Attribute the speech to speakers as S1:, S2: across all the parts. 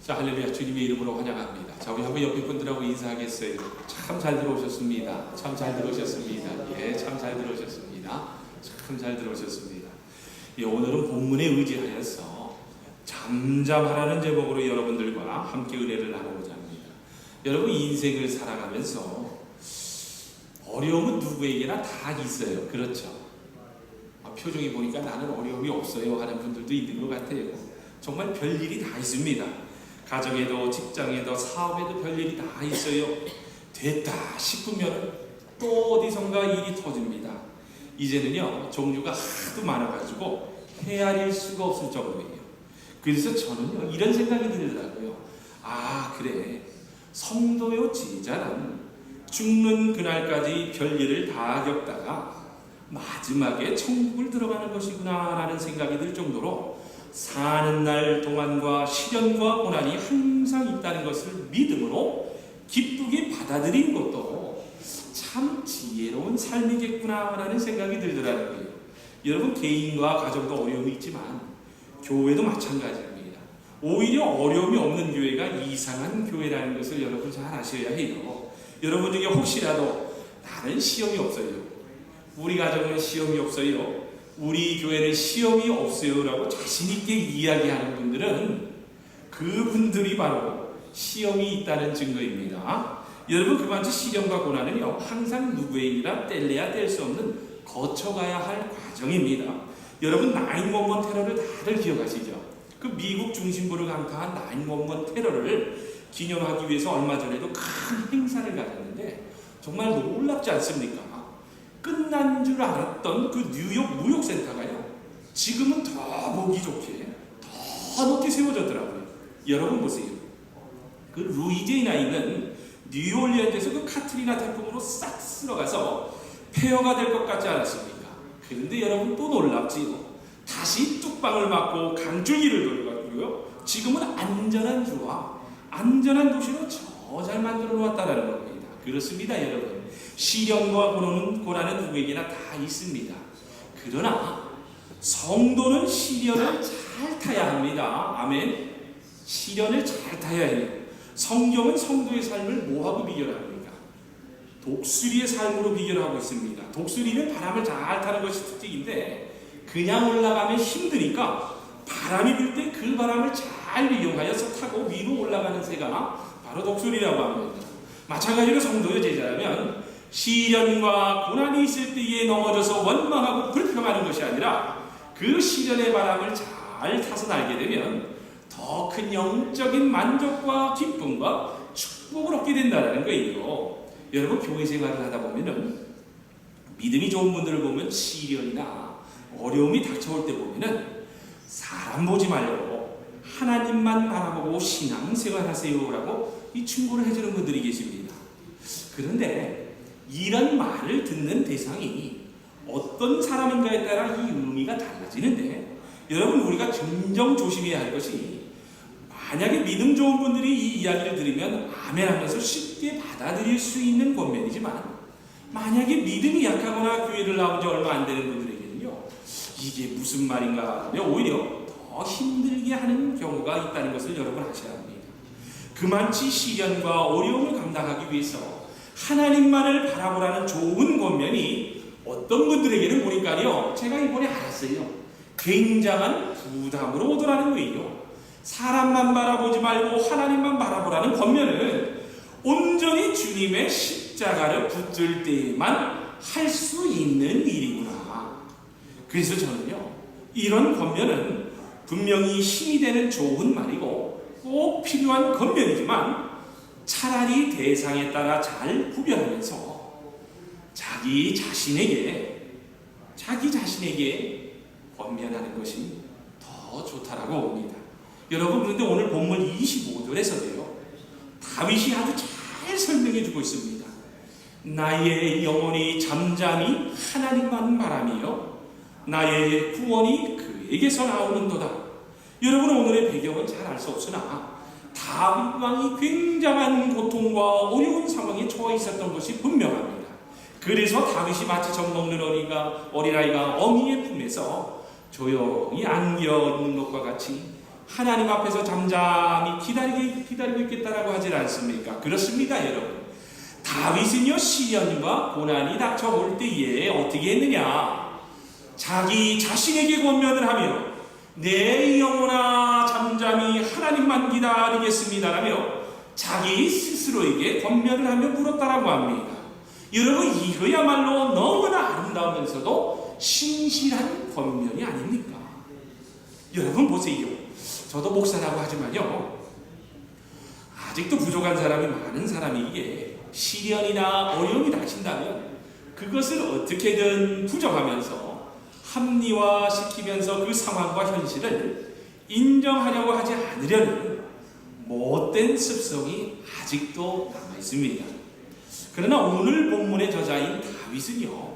S1: 자, 할렐루야. 주님의 이름으로 환영합니다. 자, 우리 한번 옆에 분들하고 인사하겠어요. 참 잘 들어오셨습니다. 참 잘 들어오셨습니다. 예, 참 잘 들어오셨습니다. 참 잘 들어오셨습니다. 예, 오늘은 본문에 의지하여서 잠잠하라는 제목으로 여러분들과 함께 은혜를 나누고자 합니다. 여러분, 인생을 살아가면서 어려움은 누구에게나 다 있어요. 그렇죠? 표정이 보니까 나는 어려움이 없어요 하는 분들도 있는 것 같아요. 정말 별일이 다 있습니다. 가정에도 직장에도 사업에도 별일이 다 있어요. 됐다 싶으면 또 어디선가 일이 터집니다. 이제는요, 종류가 하도 많아가지고 헤아릴 수가 없을 정도예요. 그래서 저는요, 이런 생각이 들더라고요. 아, 그래, 성도요 제자는 죽는 그날까지 별일을 다 겪다가 마지막에 천국을 들어가는 것이구나 라는 생각이 들 정도로 사는 날 동안과 시련과 고난이 항상 있다는 것을 믿음으로 기쁘게 받아들인 것도 참 지혜로운 삶이겠구나 라는 생각이 들더라는 거예요. 여러분, 개인과 가정도 어려움이 있지만 교회도 마찬가지입니다. 오히려 어려움이 없는 교회가 이상한 교회라는 것을 여러분 잘 아셔야 해요. 여러분 중에 혹시라도 나는 시험이 없어요, 우리 가정은 시험이 없어요, 우리 교회는 시험이 없어요 라고 자신있게 이야기하는 분들은 그분들이 바로 시험이 있다는 증거입니다. 여러분, 그만치 시련과 고난은요, 항상 누구에게나 뗄래야 뗄 수 없는 거쳐가야 할 과정입니다. 여러분, 9/11 테러를 다들 기억하시죠? 그 미국 중심부를 강타한 9/11 테러를 기념하기 위해서 얼마 전에도 큰 행사를 가졌는데 정말 놀랍지 않습니까? 끝난 줄 알았던 그 뉴욕 무역센터가요, 지금은 더 보기 좋게 더 높게 세워졌더라고요. 여러분 보세요. 그 루이지애나에 있는 뉴올리언즈에서 그 카트리나 태풍으로 싹 쓸어가서 폐허가 될 것 같지 않았습니까? 그런데 여러분, 또 놀랍지요. 다시 뚝방을 맞고 강줄기를 돌려가지고요, 지금은 안전한 주와 안전한 도시로 저 잘 만들어 놓았다는 겁니다. 그렇습니다, 여러분. 시련과 고난은 누구에게나 다 있습니다. 그러나 성도는 시련을 잘 타야 합니다. 아멘. 시련을 잘 타야 해요. 성경은 성도의 삶을 뭐하고 비교합니까? 독수리의 삶으로 비교하고 있습니다. 독수리는 바람을 잘 타는 것이 특징인데 그냥 올라가면 힘드니까 바람이 불 때 그 바람을 잘 이용하여서 타고 위로 올라가는 새가 바로 독수리라고 합니다. 마찬가지로 성도의 제자라면 시련과 고난이 있을 때에 넘어져서 원망하고 불평하는 것이 아니라 그 시련의 바람을 잘 타서 날게 되면 더 큰 영적인 만족과 기쁨과 축복을 얻게 된다는 거예요. 여러분, 교회 생활을 하다 보면은 믿음이 좋은 분들을 보면 시련이나 어려움이 닥쳐올 때 보면은 사람 보지 말고 하나님만 바라보고 신앙생활하세요 라고 이 충고를 해주는 분들이 계십니다. 그런데 이런 말을 듣는 대상이 어떤 사람인가에 따라 이 의미가 달라지는데, 여러분, 우리가 진정 조심해야 할 것이, 만약에 믿음 좋은 분들이 이 이야기를 들으면 아멘 하면서 쉽게 받아들일 수 있는 권면이지만, 만약에 믿음이 약하거나 교회를 나온 지 얼마 안 되는 분들에게는요, 이게 무슨 말인가 하며 오히려 더 힘들게 하는 경우가 있다는 것을 여러분 아셔야 합니다. 그만치 시련과 어려움을 감당하기 위해서 하나님만을 바라보라는 좋은 권면이 어떤 분들에게는 보니까요, 제가 이번에 알았어요, 굉장한 부담으로 오더라는 거예요. 사람만 바라보지 말고 하나님만 바라보라는 권면은 온전히 주님의 십자가를 붙들 때에만 할 수 있는 일이구나. 그래서 저는요, 이런 권면은 분명히 힘이 되는 좋은 말이고 꼭 필요한 권면이지만 차라리 대상에 따라 잘 구별하면서 자기 자신에게 권면하는 것이 더 좋다라고 봅니다. 여러분, 그런데 오늘 본문 25절에서도요, 다윗이 아주 잘 설명해 주고 있습니다. 나의 영혼이 잠잠히 하나님만 바라며 나의 구원이 그에게서 나오는도다. 여러분, 오늘의 배경은 잘 알 수 없으나 다윗 왕이 굉장한 고통과 어려운 상황에 처해 있었던 것이 분명합니다. 그래서 다윗이 마치 젖 먹는 어린아이가 어미의 품에서 조용히 안겨 있는 것과 같이 하나님 앞에서 잠잠히 기다리고 있겠다라고 하질 않습니까? 그렇습니다, 여러분. 다윗은요, 시련과 고난이 닥쳐올 때에 어떻게 했느냐? 자기 자신에게 권면을 하며 내 영혼아 잠잠히 하나님만 기다리겠습니다라며 자기 스스로에게 권면을 하며 물었다라고 합니다. 여러분, 이거야말로 너무나 아름다우면서도 신실한 권면이 아닙니까? 여러분 보세요. 저도 목사라고 하지만요, 아직도 부족한 사람이 많은 사람이기에 시련이나 어려움이 닥친다면 그것을 어떻게든 부정하면서 합리화시키면서 그 상황과 현실을 인정하려고 하지 않으려는 못된 습성이 아직도 남아있습니다. 그러나 오늘 본문의 저자인 다윗은요,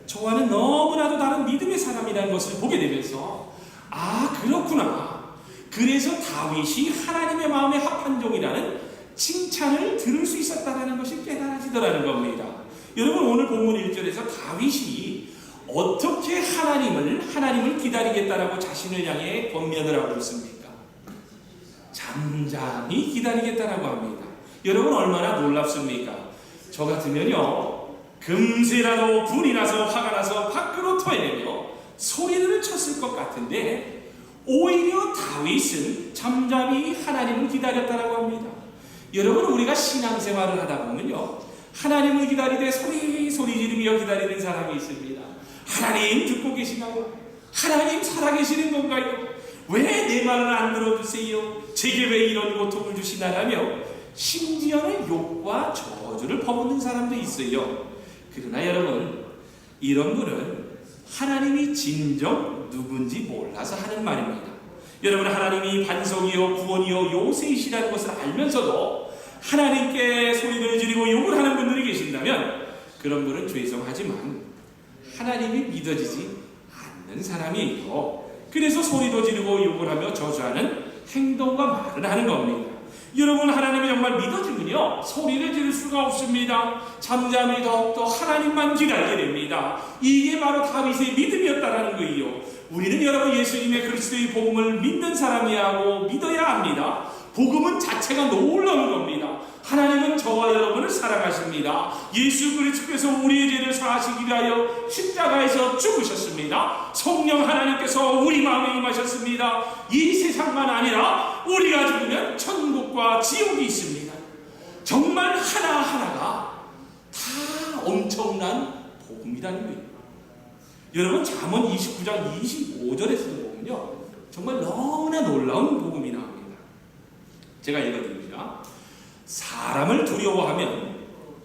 S1: 저와는 너무나도 다른 믿음의 사람이라는 것을 보게 되면서 그렇구나. 그래서 다윗이 하나님의 마음에 합한 종이라는 칭찬을 들을 수 있었다는 것이 깨달아지더라는 겁니다. 여러분, 오늘 본문 1절에서 다윗이 어떻게 하나님을 기다리겠다라고 자신을 향해 권면을 하고 있습니까? 잠잠히 기다리겠다라고 합니다. 여러분, 얼마나 놀랍습니까? 저 같으면요, 금세라도 분이 나서 화가 나서 밖으로 토해내며 소리를 쳤을 것 같은데 오히려 다윗은 잠잠히 하나님을 기다렸다라고 합니다. 여러분, 우리가 신앙생활을 하다 보면요, 하나님을 기다리되 소리 지르며 기다리는 사람이 있습니다. 하나님 듣고 계시나요? 하나님 살아계시는 건가요? 왜 내 말을 안 들어주세요? 제게 왜 이런 고통을 주시나라며 심지어는 욕과 저주를 퍼붓는 사람도 있어요. 그러나 여러분, 이런 분은 하나님이 진정 누군지 몰라서 하는 말입니다. 여러분, 하나님이 반석이요 구원이요 요새이시라는 것을 알면서도 하나님께 소리를 지르고 욕을 하는 분들이 계신다면 그런 분은 죄송하지만 하나님이 믿어지지 않는 사람이에요. 그래서 소리도 지르고 욕을 하며 저주하는 행동과 말을 하는 겁니다. 여러분, 하나님이 정말 믿어지면요, 소리를 지를 수가 없습니다. 잠잠히 더욱더 하나님만 기다리게 됩니다. 이게 바로 다윗의 믿음이었다라는 거예요. 우리는 여러분, 예수님의 그리스도의 복음을 믿는 사람이야 하고 믿어야 합니다. 복음은 자체가 놀라운 겁니다. 하나님은 저와 여러분을 사랑하십니다. 예수 그리스도께서 우리의 죄를 사하시기 위하여 십자가에서 죽으셨습니다. 성령 하나님께서 우리 마음에 임하셨습니다. 이 세상만 아니라 우리가 죽으면 천국과 지옥이 있습니다. 정말 하나하나가 다 엄청난 복음이라는 거예요. 여러분, 잠언 29장 25절에서도 보면요, 정말 너무나 놀라운 복음이 나옵니다. 제가 읽어드립니다. 사람을 두려워하면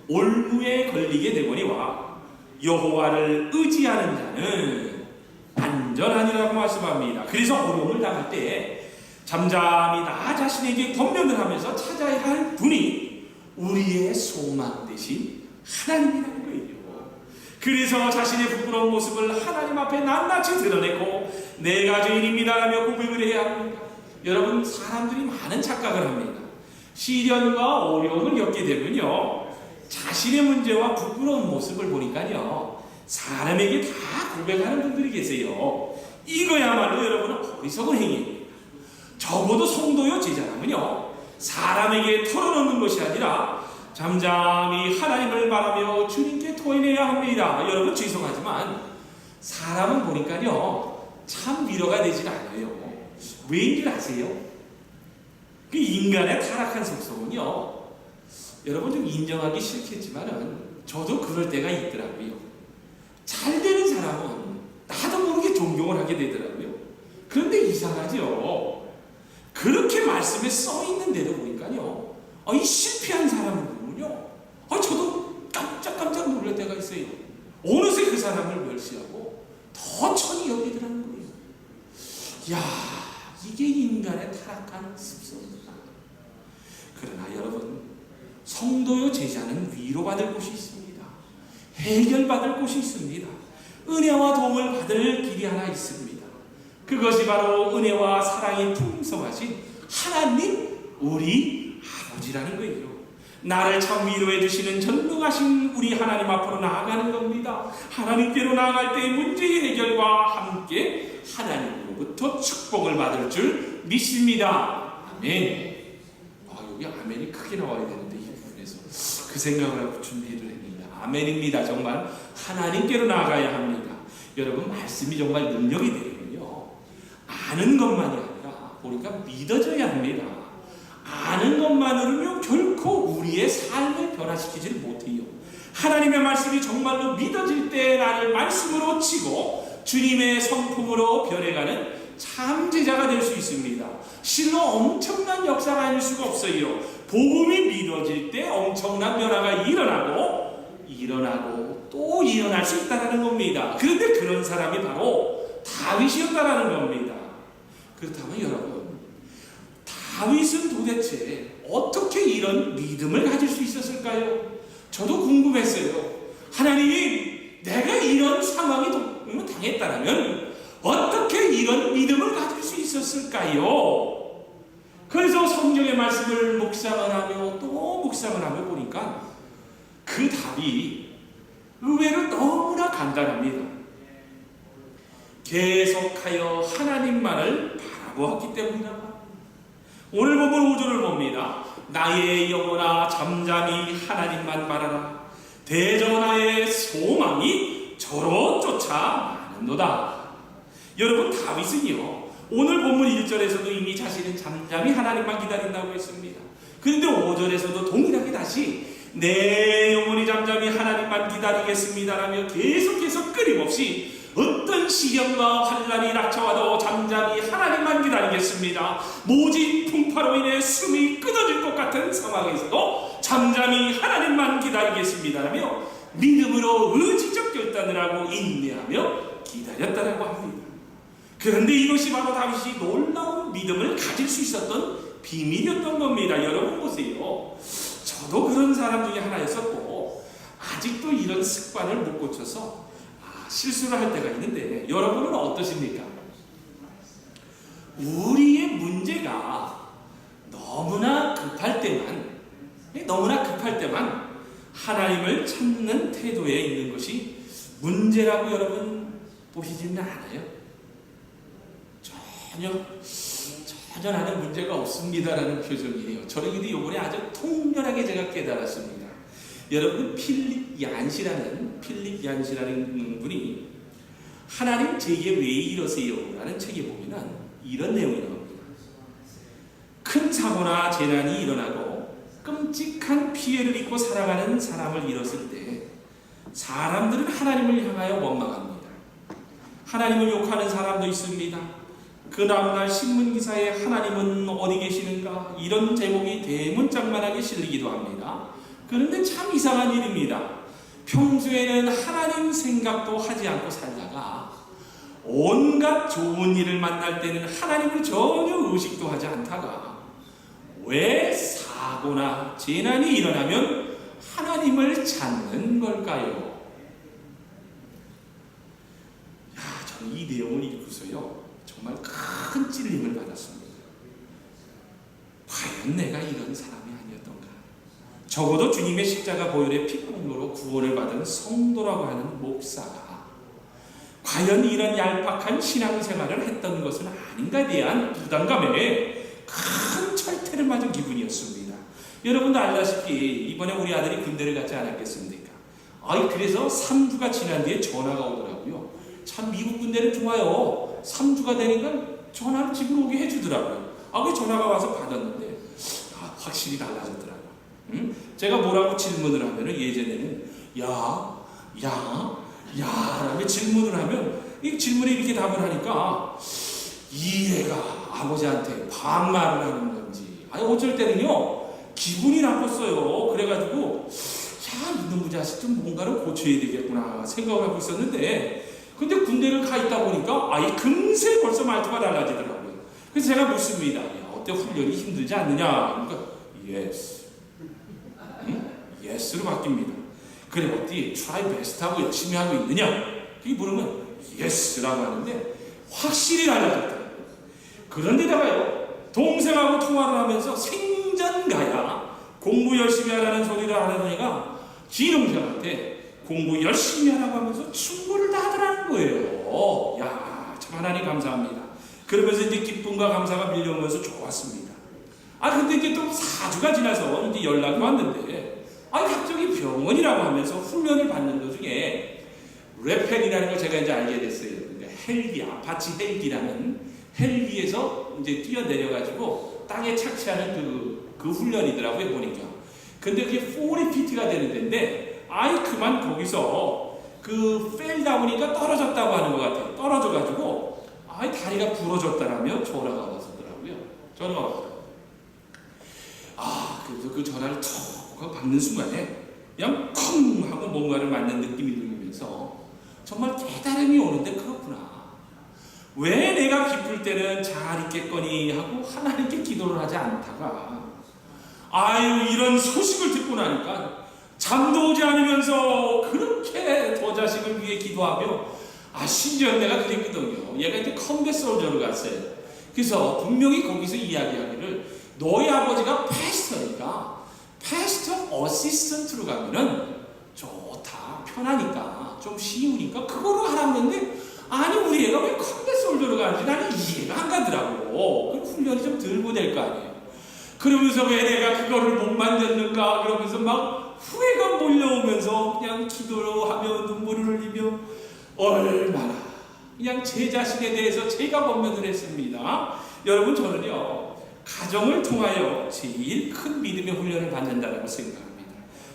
S1: 올무에 걸리게 되거니와 여호와를 의지하는 자는 안전하니라고 말씀합니다. 그래서 어려움을 당할 때 잠잠히 나 자신에게 권면을 하면서 찾아야 할 분이 우리의 소망 대신 하나님이라는 거예요. 그래서 자신의 부끄러운 모습을 하나님 앞에 낱낱이 드러내고 내가 죄인입니다라며 고백을 해야 합니다. 여러분, 사람들이 많은 착각을 합니다. 시련과 어려움을 겪게 되면요, 자신의 문제와 부끄러운 모습을 보니까요, 사람에게 다 고백하는 분들이 계세요. 이거야말로 여러분, 어리석은 행위입니다. 적어도 성도요 제자라면요, 사람에게 털어놓는 것이 아니라 잠잠히 하나님을 바라며 주님께 토해내야 합니다. 여러분, 죄송하지만 사람은 보니까요, 참 위로가 되질 않아요. 왜인지 아세요? 그 인간의 타락한 속성은요, 여러분 좀 인정하기 싫겠지만은 저도 그럴 때가 있더라고요. 잘 되는 사람은 나도 모르게 존경을 하게 되더라고요. 그런데 이상하죠. 그렇게 말씀에 써 있는데도 보니까요, 이 실패한 사람을 보면요, 저도 깜짝 놀랄 때가 있어요. 어느새 그 사람을 멸시하고 더 천히 여기더라는 거예요. 야, 이게 인간의 타락한 습성입니다. 그러나 여러분, 성도요 제자는 위로받을 곳이 있습니다. 해결받을 곳이 있습니다. 은혜와 도움을 받을 길이 하나 있습니다. 그것이 바로 은혜와 사랑이 풍성하신 하나님 우리 아버지라는 거예요. 나를 참 위로해 주시는 전능하신 우리 하나님 앞으로 나아가는 겁니다. 하나님께로 나아갈 때 문제의 해결과 함께 하나님으로부터 축복을 받을 줄 믿습니다. 아멘. 여기 아멘이 크게 나와야 되는데 이 부분에서 그 생각을 하고 준비를 했습니다. 아멘입니다. 정말 하나님께로 나아가야 합니다. 여러분, 말씀이 정말 능력이 되면요, 아는 것만이 아니라 우리가 믿어져야 합니다. 아는 것만으로는 결코 우리의 삶을 변화시키지를 못해요. 하나님의 말씀이 정말로 믿어질 때 나를 말씀으로 치고 주님의 성품으로 변해가는 참 제자가 될 수 있습니다. 실로 엄청난 역사가 아닐 수가 없어요. 복음이 믿어질 때 엄청난 변화가 일어나고 또 일어날 수 있다는 겁니다. 그런데 그런 사람이 바로 다윗이었다는 겁니다. 그렇다면 여러분, 다윗은 도대체 어떻게 이런 믿음을 가질 수 있었을까요? 저도 궁금했어요. 하나님, 내가 이런 상황이 당했다면 어떻게 이런 믿음을 가질 수 있었을까요? 그래서 성경의 말씀을 묵상을 하며 또 묵상을 하며 보니까 그 답이 의외로 너무나 간단합니다. 계속하여 하나님만을 바라보았기 때문이다. 오늘 보면 5절을 봅니다. 나의 영혼아 잠잠히 하나님만 바라라. 대저 나의 소망이 저로 쫓아 나는도다. 여러분, 다윗은요, 오늘 본문 1절에서도 이미 자신은 잠잠히 하나님만 기다린다고 했습니다. 그런데 5절에서도 동일하게 다시 내 영혼이 잠잠히 하나님만 기다리겠습니다라며 계속해서 끊임없이 어떤 시련과 환난이 닥쳐와도 잠잠히 하나님만 기다리겠습니다. 모진 풍파로 인해 숨이 끊어질 것 같은 상황에서도 잠잠히 하나님만 기다리겠습니다라며 믿음으로 의지적 결단을 하고 인내하며 기다렸다라고 합니다. 그런데 이것이 바로 다윗이 놀라운 믿음을 가질 수 있었던 비밀이었던 겁니다. 여러분 보세요. 저도 그런 사람 중에 하나였었고 아직도 이런 습관을 못 고쳐서 실수를 할 때가 있는데, 여러분은 어떠십니까? 우리의 문제가 너무나 급할 때만 하나님을 찾는 태도에 있는 것이 문제라고 여러분 보시지는 않아요? 전혀 나는 문제가 없습니다라는 표정이에요. 저에게도 이번에 아주 통렬하게 제가 깨달았습니다. 여러분, 필립 얀시라는 분이 하나님 제게 왜 이러세요? 라는 책에 보면 이런 내용이 나옵니다. 큰 사고나 재난이 일어나고 끔찍한 피해를 입고 살아가는 사람을 잃었을 때 사람들은 하나님을 향하여 원망합니다. 하나님을 욕하는 사람도 있습니다. 그 다음날 신문기사에 하나님은 어디 계시는가? 이런 제목이 대문짝만하게 실리기도 합니다. 그런데 참 이상한 일입니다. 평소에는 하나님 생각도 하지 않고 살다가 온갖 좋은 일을 만날 때는 하나님을 전혀 의식도 하지 않다가 왜 사고나 재난이 일어나면 하나님을 찾는 걸까요? 저는 이 내용을 읽고서요, 정말 큰 찔림을 받았습니다. 과연 내가 이런 사람이 아니었던가? 적어도 주님의 십자가 보혈의 피공로로 구원을 받은 성도라고 하는 목사가 과연 이런 얄팍한 신앙생활을 했던 것은 아닌가에 대한 부담감에 큰 철퇴를 맞은 기분이었습니다. 여러분도 알다시피 이번에 우리 아들이 군대를 갔지 않았겠습니까? 그래서 3주가 지난 뒤에 전화가 오더라고요. 참 미국 군대는 좋아요. 3주가 되니까 전화를 집으로 오게 해주더라고요. 그 전화가 와서 받았는데 확실히 달라졌더라고요. 제가 뭐라고 질문을 하면은 예전에는 라며 질문을 하면 이 질문에 이렇게 답을 하니까 이 애가 아버지한테 반말을 하는 건지 어쩔 때는요 기분이 나빴어요. 그래가지고 이놈의 자식 좀 뭔가를 고쳐야 되겠구나 생각을 하고 있었는데, 근데 군대를 가 있다 보니까 금세 벌써 말투가 달라지더라고요. 그래서 제가 묻습니다. 어때, 훈련이 힘들지 않느냐? 그러니까 예스. 예스로 바뀝니다. 그래, 어디 try best 하고 열심히 하고 있느냐? 그게 물으면 예스라고 하는데 확실히 달라졌다. 그런데다가요, 동생하고 통화를 하면서 생전 가야 공부 열심히 하라는 소리를 하는 애가 지동생한테 공부 열심히 하라고 하면서 충고를 다 하더라는 거예요. 참 하나님 감사합니다. 그러면서 이제 기쁨과 감사가 밀려오면서 좋았습니다. 근데 이제 또 4주가 지나서 이제 연락이 왔는데, 갑자기 병원이라고 하면서 훈련을 받는 도중에 레펠이라는 걸 제가 이제 알게 됐어요. 헬기, 아파치 헬기라는 헬기에서 이제 뛰어내려가지고 땅에 착지하는 그 훈련이더라고요, 보니까. 근데 그게 40피트가 되는 데인데, 그만 거기서 펠다우니까 떨어졌다고 하는 것 같아요. 떨어져가지고, 다리가 부러졌다라며 전화가 왔었더라고요. 전화가 왔어요. 그래서 그 전화를 톡 받는 순간에 그냥 쿵 하고 뭔가를 맞는 느낌이 들면서 정말 깨달음이 오는데, 그렇구나. 왜 내가 기쁠 때는 잘 있겠거니 하고 하나님께 기도를 하지 않다가 이런 소식을 듣고 나니까 잠도 오지 않으면서 그렇게 더 자식을 위해 기도하며 심지어 내가 그랬거든요. 얘가 이제 컴뱃 솔저로 갔어요. 그래서 분명히 거기서 이야기하기를 너희 아버지가 패스터니까 패스터 어시스턴트로 가면은 좋다, 편하니까, 좀 쉬우니까 그거로 하라는데 우리 애가 왜 컴뱃 솔저로 가는지 나는 이해가 안 가더라고. 그 훈련이 좀 들고 될 거 아니에요. 그러면서 왜 내가 그거를 못 만졌는가 그러면서 막 후회가 몰려오면서 그냥 기도로 하며 눈물을 흘리며 얼마나 그냥 제 자신에 대해서 제가 범면을 했습니다. 여러분, 저는요 가정을 통하여 제일 큰 믿음의 훈련을 받는다고 생각합니다.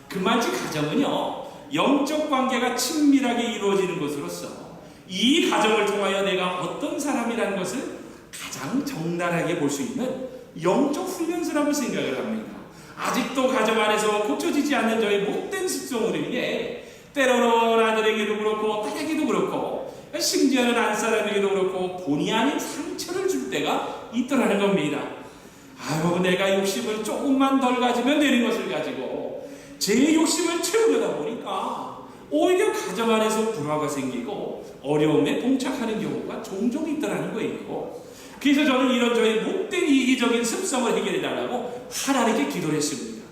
S1: 그만치 가정은요 영적 관계가 친밀하게 이루어지는 것으로서 이 가정을 통하여 내가 어떤 사람이라는 것을 가장 적나라하게 볼 수 있는 영적 훈련소라고 생각을 합니다. 아직도 가정 안에서 고쳐지지 않는 저의 못된 습성으로 인해 때로는 아들에게도 그렇고 딸에게도 그렇고 심지어는 안사람에게도 그렇고 본의 아닌 상처를 줄 때가 있더라는 겁니다. 내가 욕심을 조금만 덜 가지면 되는 것을 가지고 제 욕심을 채우려다 보니까 오히려 가정 안에서 불화가 생기고 어려움에 봉착하는 경우가 종종 있더라는 거예요. 그래서 저는 이런 저의 못된 이기적인 습성을 해결해달라고 하나님께 기도를 했습니다.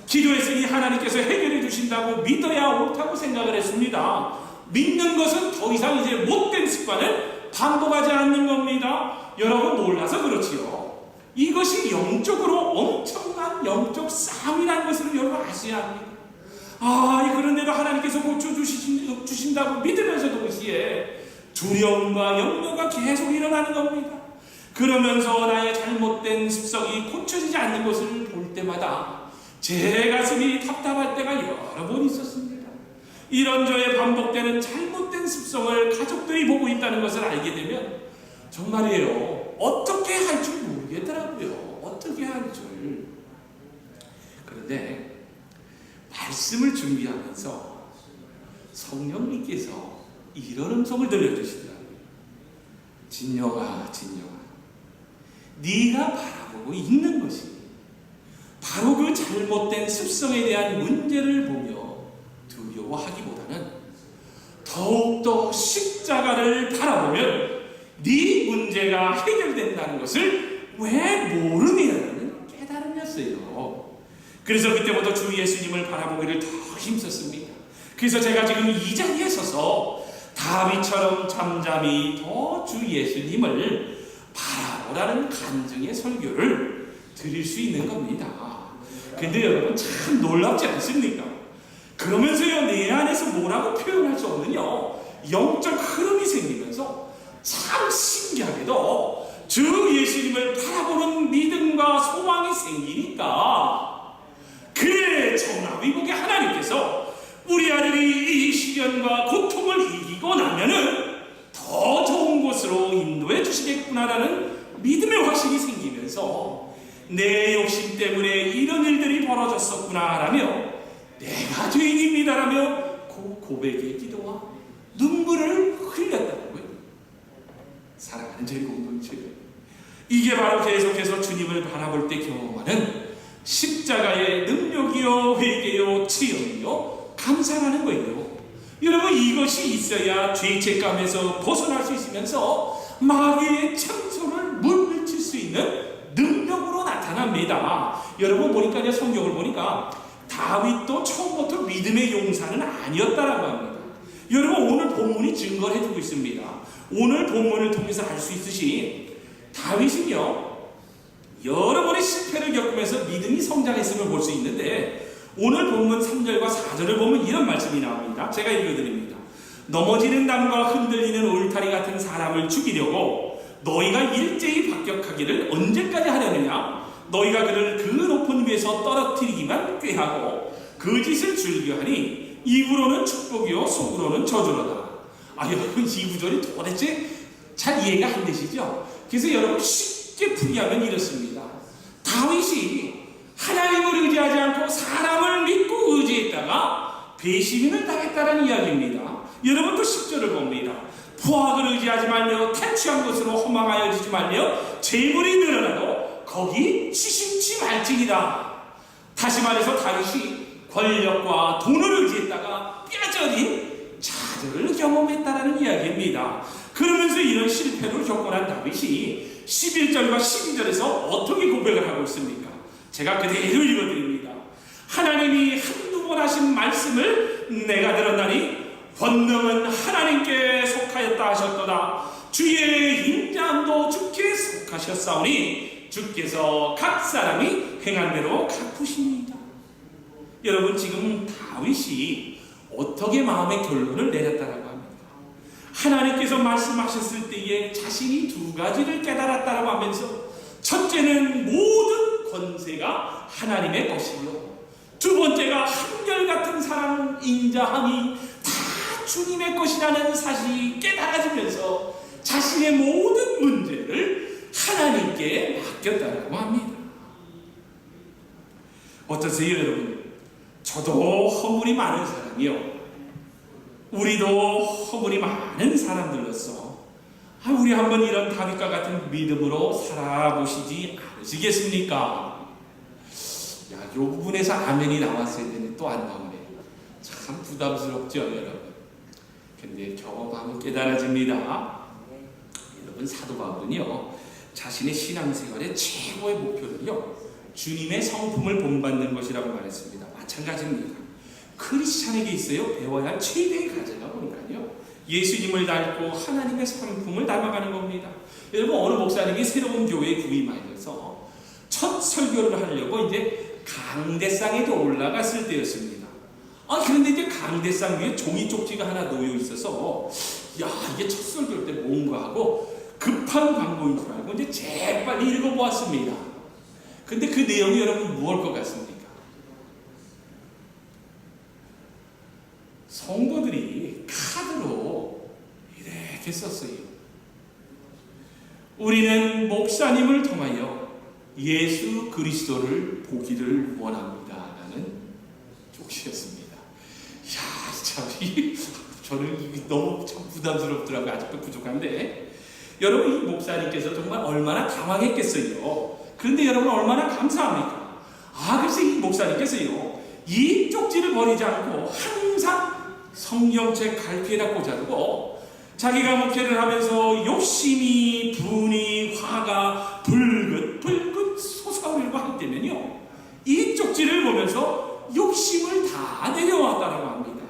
S1: 기도했으니 하나님께서 해결해 주신다고 믿어야 옳다고 생각을 했습니다. 믿는 것은 더 이상 이제 못된 습관을 반복하지 않는 겁니다. 여러분, 몰라서 그렇지요. 이것이 영적으로 엄청난 영적 싸움이라는 것을 여러분 아셔야 합니다. 그런데도 하나님께서 고쳐주신다고 믿으면서도 동시에 두려움과 염려가 계속 일어나는 겁니다. 그러면서 나의 잘못된 습성이 고쳐지지 않는 것을 볼 때마다 제 가슴이 답답할 때가 여러 번 있었습니다. 이런 저의 반복되는 잘못된 습성을 가족들이 보고 있다는 것을 알게 되면 정말이에요, 어떻게 할 줄 모르겠더라고요. 어떻게 할 줄. 그런데 말씀을 준비하면서 성령님께서 이런 음성을 들려주시더라고요. 진영아, 네가 바라보고 있는 것이 바로 그 잘못된 습성에 대한 문제를 보며 두려워하기보다는 더욱더 십자가를 바라보면 네 문제가 해결된다는 것을 왜 모르느냐는 깨달음이었어요. 그래서 그때부터 주 예수님을 바라보기를 더 힘썼습니다. 그래서 제가 지금 이 자리에 서서 다윗처럼 잠잠히 더 주 예수님을 바라보라는 간증의 설교를 드릴 수 있는 겁니다. 근데 여러분, 참 놀랍지 않습니까? 그러면서요, 내 안에서 뭐라고 표현할 수 없는 영적 흐름이 생기면서 참 신기하게도 주 예수님을 바라보는 믿음과 소망이 생기니까, 그래, 정나위복의 하나님께서 우리 아들이 이 시련과 고통을 이기고 나면은 더 좋은 곳으로 인도해 주시겠구나라는 믿음의 확신이 생기면서 내 욕심 때문에 이런 일들이 벌어졌었구나라며 내가 죄인입니다라며 고백의 기도와 눈물을 흘렸다고요. 사랑하는 저희 공동체, 이게 바로 계속해서 주님을 바라볼 때 경험하는 십자가의 능력이요, 회개요, 치유요, 감사하는 거예요. 여러분, 이것이 있어야 죄책감에서 벗어날 수 있으면서 마귀의 창소를 물리칠 수 있는 능력으로 나타납니다. 여러분 보니까요, 성경을 보니까 다윗도 처음부터 믿음의 용사는 아니었다라고 합니다. 여러분, 오늘 본문이 증거를 해주고 있습니다. 오늘 본문을 통해서 알 수 있듯이 다윗은요, 여러 번의 실패를 겪으면서 믿음이 성장했음을 볼 수 있는데, 오늘 본문 3절과 4절을 보면 이런 말씀이 나옵니다. 제가 읽어드립니다. 넘어지는 담과 흔들리는 울타리 같은 사람을 죽이려고 너희가 일제히 박격하기를 언제까지 하려느냐? 너희가 그를 그 높은 위에서 떨어뜨리기만 꾀하고 그 짓을 즐겨하니 입으로는 축복이요 속으로는 저주로다. 여러분, 이 구절이 도대체 잘 이해가 안 되시죠? 그래서 여러분, 쉽게 풀이하면 이렇습니다. 다윗이 하나님을 의지하지 않고 사람을 믿고 의지했다가 배신을 당했다는 이야기입니다. 여러분, 또 10절을 봅니다. 포악을 의지하지 말며 탈취한 것으로 허망하여지지 말며 재물이 늘어나도 거기 치심치 말지니라. 다시 말해서 다윗이 권력과 돈을 의지했다가 뼈저린 좌절을 경험했다라는 이야기입니다. 그러면서 이런 실패를 겪고 난 다윗이 11절과 12절에서 어떻게 고백을 하고 있습니까? 제가 그대로 읽어드립니다. 하나님이 한두 번 하신 말씀을 내가 들었나니 권능은 하나님께 속하였다 하셨도다. 주의 인자함도 주께 속하셨사오니 주께서 각 사람이 행한 대로 갚으십니다. 여러분, 지금 다윗이 어떻게 마음의 결론을 내렸다라고 합니까? 하나님께서 말씀하셨을 때에 자신이 두 가지를 깨달았다라고 하면서, 첫째는 모든 권세가 하나님의 것이요, 두 번째가 한결같은 사랑 인자함이 다 주님의 것이라는 사실이 깨달아지면서 자신의 모든 문제를 하나님께 맡겼다라고 합니다. 어떠세요, 여러분? 저도 허물이 많은 사람이요, 우리도 허물이 많은 사람들로서 우리 한번 이런 다윗과 같은 믿음으로 살아보시지 않으시겠습니까? 이 부분에서 아멘이 나왔어야 되는데 또 안 나오네. 참 부담스럽죠, 여러분? 근데 경험하면 깨달아집니다. 여러분, 사도 바울은요, 자신의 신앙생활의 최고의 목표는요, 주님의 성품을 본받는 것이라고 말했습니다. 마찬가지입니다. 크리스찬에게 있어요 배워야 할 최대의 과제가 보니까요, 예수님을 닮고 하나님의 성품을 닮아가는 겁니다. 여러분, 어느 목사님이 새로운 교회에 구임하여서 첫 설교를 하려고 이제 강대상에도 올라갔을 때였습니다. 그런데 이제 강대상 위에 종이 쪽지가 하나 놓여 있어서, 이게 첫 설교일 때 뭔가 하고 급한 광고인 줄 알고 이제 재빨리 읽어보았습니다. 근데 그 내용이 여러분 무엇일 것 같습니까? 성도들이 카드로 이렇게 썼어요. 우리는 목사님을 통하여 예수 그리스도를 보기를 원합니다 라는 쪽지였습니다. 저는 너무 참 부담스럽더라고요. 아직도 부족한데, 여러분, 이 목사님께서 정말 얼마나 당황했겠어요. 그런데 여러분, 얼마나 감사합니까? 그래서 이 목사님께서요, 이 쪽지를 버리지 않고 항상 성경책 갈피에다 꽂아두고, 자기가 목회를 하면서 욕심이, 분이, 화가 불긋 솟아오르고 할 때면요, 이 쪽지를 보면서 욕심을 다 내려왔다라고 합니다.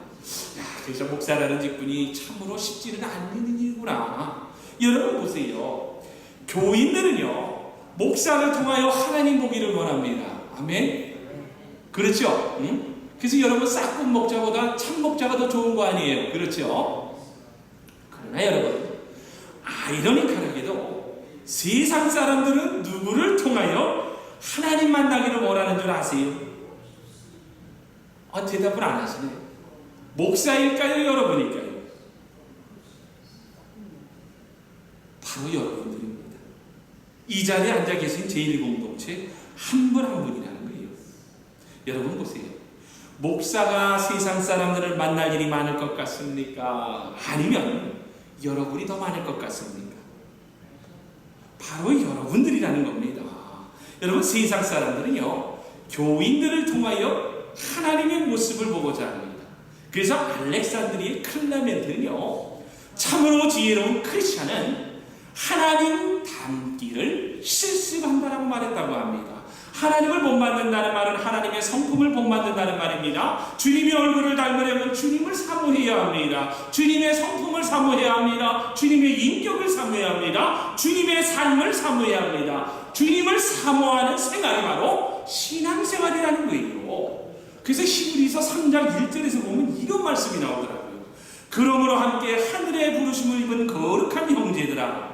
S1: 그래서 목사라는 직분이 참으로 쉽지는 않는 일이구나. 여러분 보세요. 교인들은요, 목사를 통하여 하나님 보기를 원합니다. 아멘? 그렇죠? 응? 그래서 여러분, 싹군 목자보다 참 목자가 더 좋은 거 아니에요? 그렇죠? 그러나 여러분, 아이러니컬하게도 세상 사람들은 누구를 통하여 하나님 만나기를 원하는 줄 아세요? 대답을 안 하시네. 목사일까요? 여러분일까요? 바로 여러분들입니다. 이 자리에 앉아 계신 제1공동체 한 분 한 분이라는 거예요. 여러분 보세요. 목사가 세상 사람들을 만날 일이 많을 것 같습니까? 아니면 여러분이 더 많을 것 같습니까? 바로 여러분들이라는 겁니다. 여러분, 세상 사람들은요, 교인들을 통하여 하나님의 모습을 보고자 합니다. 그래서 알렉산드리의 클레멘트는요, 참으로 지혜로운 크리스찬은 하나님 닮기를 실습한다라고 말했다고 합니다. 하나님을 본받는다는 말은 하나님의 성품을 본받는다는 말입니다. 주님의 얼굴을 닮으려면 주님을 사모해야 합니다. 주님의 성품을 사모해야 합니다. 주님의 인격을 사모해야 합니다. 주님의 삶을 사모해야 합니다. 주님을 사모하는 생활이 바로 신앙생활이라는 거예요. 그래서 히브리서 3장 1절에서 보면 이런 말씀이 나오더라고요. 그러므로 함께 하늘의 부르심을 입은 거룩한 형제들아,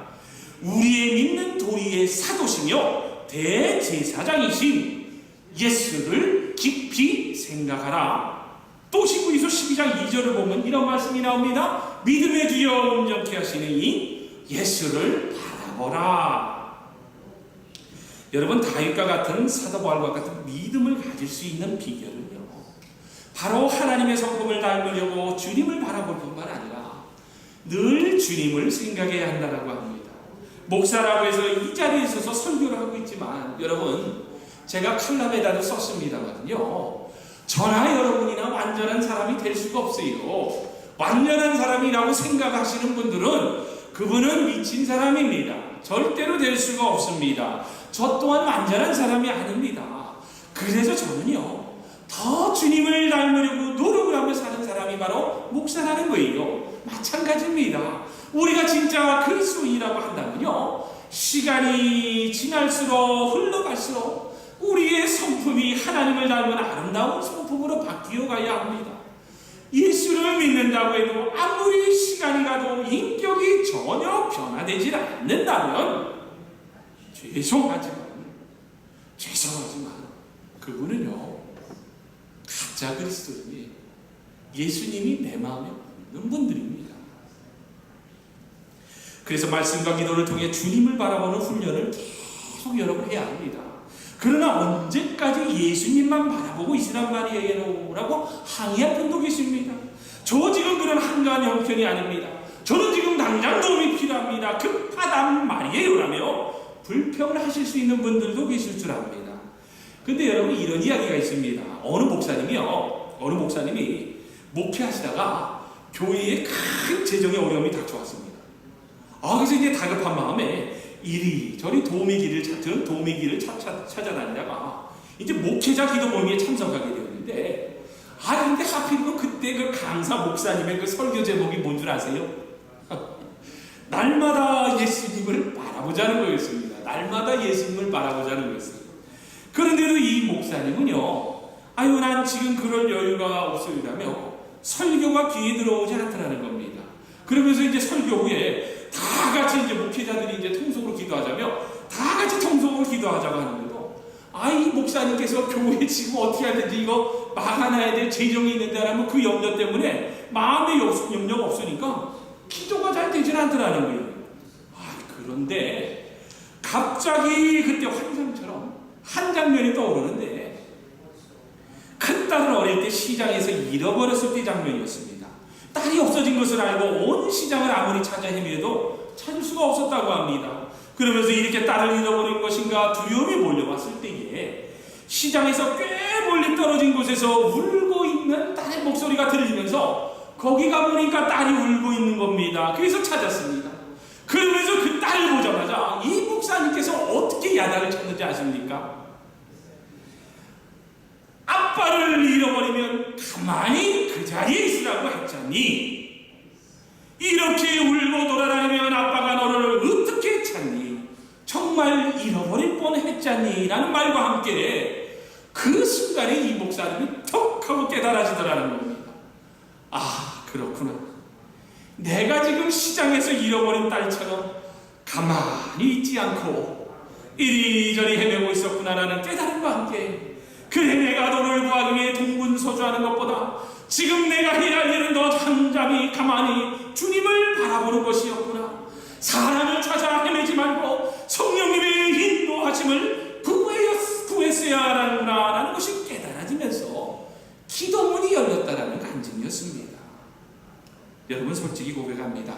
S1: 우리의 믿는 도리의 사도시며 대제사장이신 예수를 깊이 생각하라. 또 히브리서 12장 2절을 보면 이런 말씀이 나옵니다. 믿음의 주여 온전케 하시는 이 예수를 바라보라. 여러분, 다윗과 같은 사도 바울과 같은 믿음을 가질 수 있는 비결은요, 바로 하나님의 성품을 닮으려고 주님을 바라볼 뿐만 아니라 늘 주님을 생각해야 한다고 합니다. 목사라고 해서 이 자리에 있어서 설교를 하고 있지만, 여러분, 제가 칼럼에다도 썼습니다만요, 저나 여러분이나 완전한 사람이 될 수가 없어요. 완전한 사람이라고 생각하시는 분들은 그분은 미친 사람입니다. 절대로 될 수가 없습니다. 저 또한 완전한 사람이 아닙니다. 그래서 저는요, 더 주님을 닮으려고 노력을 하며 사는 사람이 바로 목사라는 거예요. 마찬가지입니다. 우리가 진짜 그리스도인이라고 한다면요, 시간이 지날수록 흘러갈수록 우리의 성품이 하나님을 닮은 아름다운 성품으로 바뀌어 가야 합니다. 예수를 믿는다고 해도 아무리 시간이 가도 인격이 전혀 변화되지 않는다면 죄송하지만 그분은요, 가짜 그리스도인이 예수님이 내 마음에 없는 분들입니다. 그래서 말씀과 기도를 통해 주님을 바라보는 훈련을 계속 여러분 해야 합니다. 그러나 언제까지 예수님만 바라보고 있으란 말이에요? 라고 항의할 분도 계십니다. 저 지금 그런 한가한 형편이 아닙니다. 저는 지금 당장 도움이 필요합니다. 급하단 말이에요. 라며 불평을 하실 수 있는 분들도 계실 줄 압니다. 근데 여러분, 이런 이야기가 있습니다. 어느 목사님이 목회하시다가 교회에 큰 재정의 어려움이 닥쳐왔습니다. 그래서 이제 다급한 마음에 이리저리 도움의 길을 찾아다니다가 이제 목회자 기도 모임에 참석하게 되었는데, 근데 하필이면 그때 그 강사 목사님의 그 설교 제목이 뭔 줄 아세요? 날마다 예수님을 바라보자는 거였습니다. 날마다 예수님을 바라보자는 거였어요. 그런데도 이 목사님은요, 난 지금 그럴 여유가 없으리라며 설교가 귀에 들어오지 않더라는 겁니다. 그러면서 이제 설교 후에 다 같이 이제 목회자들이 이제 통속으로 기도하자며 다 같이 통속으로 기도하자고 하는데도, 이 목사님께서 교회 지금 어떻게 하든지 이거 막아놔야 될 재정이 있는데 라면 그 염려 때문에 마음에 염려가 없으니까 기도가 잘 되질 않더라는 거예요. 그런데 갑자기 그때 환상처럼 한 장면이 떠오르는데, 큰딸은 어릴 때 시장에서 잃어버렸을 때 장면이었습니다. 딸이 없어진 것을 알고 온 시장을 아무리 찾아 헤매도 찾을 수가 없었다고 합니다. 그러면서 이렇게 딸을 잃어버린 것인가 두려움이 몰려왔을 때에 시장에서 꽤 멀리 떨어진 곳에서 울고 있는 딸의 목소리가 들리면서 거기 가보니까 딸이 울고 있는 겁니다. 그래서 찾았습니다. 그러면서 그 딸을 보자마자 이 목사님께서 어떻게 야단을 쳤는지 아십니까? 아빠를 잃어버리면 가만히 그 자리에 있으라고 했잖니. 이렇게 울고 돌아다니면 아빠가 너를 어떻게 찾니? 정말 잃어버릴 뻔했잖니? 라는 말과 함께 그 순간에 이 목사님이 턱 하고 깨달아지더라는 겁니다. 그렇구나. 내가 지금 시장에서 잃어버린 딸처럼 가만히 있지 않고 이리저리 헤매고 있었구나라는 깨달음과 함께, 그래, 내가 너를 구하기 위해 동분서주하는 것보다 지금 내가 해야 할 일은 더 잠잠히 가만히 주님을 바라보는 것이었구나. 사람을 찾아 헤매지 말고 성령님의 인도하심을 구했어야 하는구나 라는 것이 깨달아지면서 기도문이 열렸다라는 간증이었습니다. 여러분, 솔직히 고백합니다.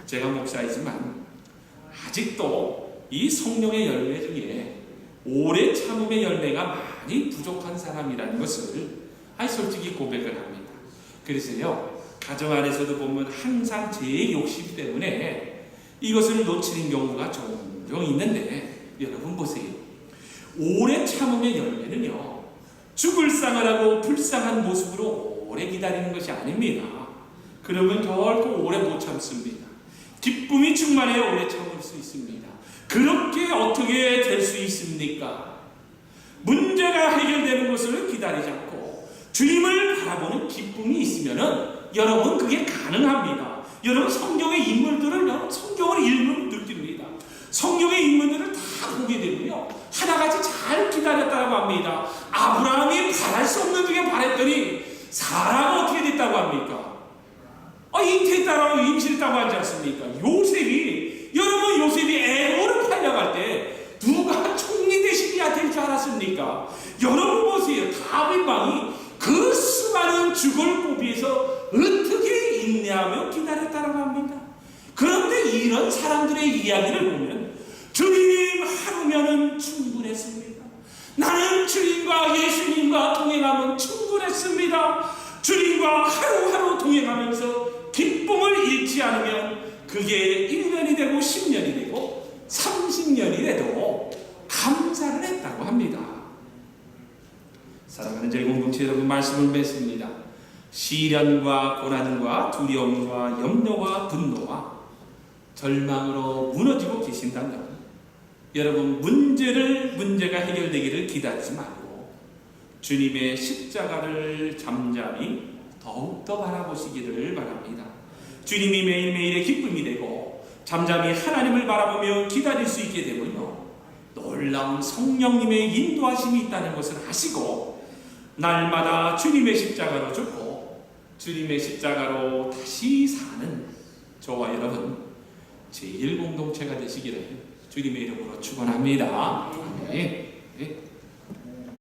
S1: 제가 목사이지만 아직도 이 성령의 열매 중에 오래 참음의 열매가 많이 부족한 사람이라는 것을 솔직히 고백을 합니다. 그래서요, 가정 안에서도 보면 항상 제 욕심 때문에 이것을 놓치는 경우가 종종 있는데, 여러분 보세요. 오래 참음의 열매는요, 죽을 상을 하고 불쌍한 모습으로 오래 기다리는 것이 아닙니다. 그러면 결코 오래 못 참습니다. 기쁨이 충만해야 오래 참을 수 있습니다. 그렇게 어떻게 될 수 있습니까? 문제가 해결되는 것을 기다리지 않고 주님을 바라보는 기쁨이 있으면은 여러분 그게 가능합니다. 여러분 성경의 인물들을 성경을 읽으면 느낍니다. 성경의 인물들을 다 보게 되면요, 하나같이 잘 기다렸다고 합니다. 아브라함이 바랄 수 없는 중에 바랬더니 사라가 어떻게 됐다고 합니까? 잉태했다라고 임신했다고 하지 않습니까? 여러분 요셉이 애고를 팔려갈 때 누가 총리 대신이야 될 줄 알았습니까? 여러분 보세요. 다윗 왕이 그 수많은 죽을 고비에서 어떻게 인내하며 기다렸다고 합니다. 그런데 이런 사람들의 이야기를 보면 주님 하루면은 충분했습니다. 나는 주님과 예수님과 동행하면 충분했습니다. 주님과 하루하루 동행하면서 기쁨을 잃지 않으면 그게 1년이 되고 10년이 되고 30년이 돼도 감사를 했다고 합니다. 사랑하는 저희 공동체 여러분, 말씀을 맺습니다. 시련과 고난과 두려움과 염려와 분노와 절망으로 무너지고 계신다면 여러분 문제가 해결되기를 기다리지 말고 주님의 십자가를 잠잠히 더욱더 바라보시기를 바랍니다. 주님이 매일매일의 기쁨이 되고 잠잠히 하나님을 바라보며 기다릴 수 있게 되면요, 놀라운 성령님의 인도하심이 있다는 것을 아시고 날마다 주님의 십자가로 죽고 주님의 십자가로 다시 사는 저와 여러분 제1공동체가 되시기를 주님의 이름으로 축원합니다. 아멘.